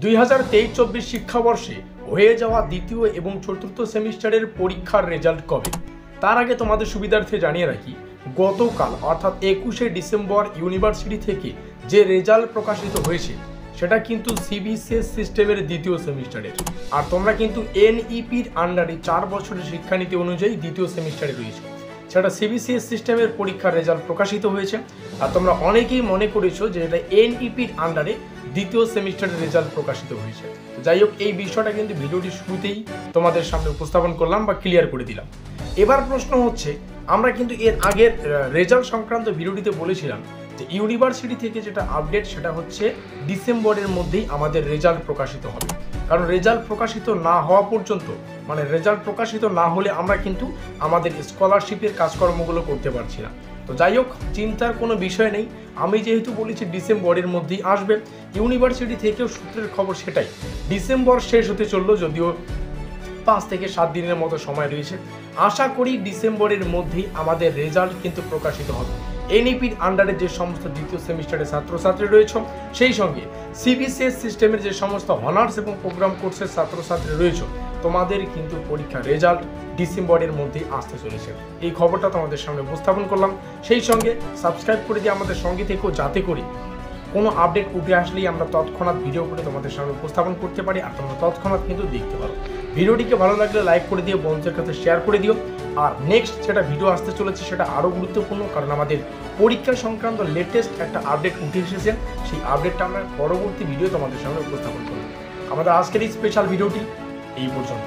2023-24 শিক্ষাবর্ষে হয়ে যাওয়া দ্বিতীয় এবং চতুর্থ সেমিস্টারের পরীক্ষার রেজাল্ট কবে? তার আগে তোমাদের সুবিধার্থে জানিয়ে রাখি, গতকাল অর্থাৎ 21শে ডিসেম্বর ইউনিভার্সিটি থেকে যে রেজাল্ট প্রকাশিত হয়েছে সেটা কিন্তু সিবিসিএস সিস্টেমের দ্বিতীয় সেমিস্টারের। আর তোমরা কিন্তু এনইপির আন্ডারে 4 বছরের শিক্ষানীতি অনুযায়ী দ্বিতীয় সেমিস্টারে রয়েছে, সেটা সিবিসিএস সিস্টেমের পরীক্ষার রেজাল্ট প্রকাশিত হয়েছে। আর তোমরা অনেকেই মনে করেছো যে এটা এনইপির আন্ডারে দ্বিতীয় সেমিস্টারের রেজাল্ট প্রকাশিত হয়েছে। যাই হোক, এই বিষয়টা কিন্তু ভিডিওটির শুরুতেই তোমাদের সামনে উপস্থাপন করলাম বা ক্লিয়ার করে দিলাম। এবার প্রশ্ন হচ্ছে, আমরা কিন্তু এর আগের রেজাল্ট সংক্রান্ত ভিডিওটিতে বলেছিলাম যে ইউনিভার্সিটি থেকে যেটা আপডেট সেটা হচ্ছে ডিসেম্বরের মধ্যেই আমাদের রেজাল্ট প্রকাশিত হবে। কারণ রেজাল্ট প্রকাশিত না হওয়া পর্যন্ত, মানে রেজাল্ট প্রকাশিত না হলে আমরা কিন্তু আমাদের স্কলারশিপের কাজকর্মগুলো করতে পারছি না। তো যাই হোক, চিন্তার কোনো বিষয় নেই। আমি যেহেতু বলেছি ডিসেম্বরের মধ্যেই আসবে, ইউনিভার্সিটি থেকেও সূত্রের খবর সেটাই। ডিসেম্বর শেষ হতে চললো, যদিও 5 থেকে 7 দিনের মতো সময় রয়েছে। আশা করি ডিসেম্বরের মধ্যেই আমাদের রেজাল্ট কিন্তু প্রকাশিত হবে। এনইপির আন্ডারে যে সমস্ত দ্বিতীয় সেমিস্টারে ছাত্রছাত্রী রয়েছে, সেই সঙ্গে সিবিসিএস সিস্টেমের যে সমস্ত অনার্স এবং প্রোগ্রাম কোর্সের ছাত্রছাত্রী রয়েছে, তোমাদের কিন্তু পরীক্ষার রেজাল্ট ডিসেম্বরের মধ্যেই আসতে চলেছে। এই খবরটা তোমাদের সামনে উপস্থাপন করলাম। সেই সঙ্গে সাবস্ক্রাইব করে দিয়ে আমাদের সঙ্গে থেকেও, যাতে করে কোনো আপডেট উঠে আসলেই আমরা তৎক্ষণাৎ ভিডিও করে তোমাদের সামনে উপস্থাপন করতে পারি আর তোমরা তৎক্ষণাৎ কিন্তু দেখতে পারো। ভিডিওটিকে ভালো লাগলে লাইক করে দিও, বন্ধুদের কাছে শেয়ার করে দিও। আর নেক্সট যেটা ভিডিও আসতে চলেছে সেটা আরও গুরুত্বপূর্ণ, কারণ আমাদের পরীক্ষা সংক্রান্ত লেটেস্ট একটা আপডেট উঠে এসেছে। সেই আপডেটটা আমরা পরবর্তী ভিডিও তোমাদের সামনে উপস্থাপন করব। আমাদের আজকের এই স্পেশাল ভিডিওটি এই পর্যন্ত।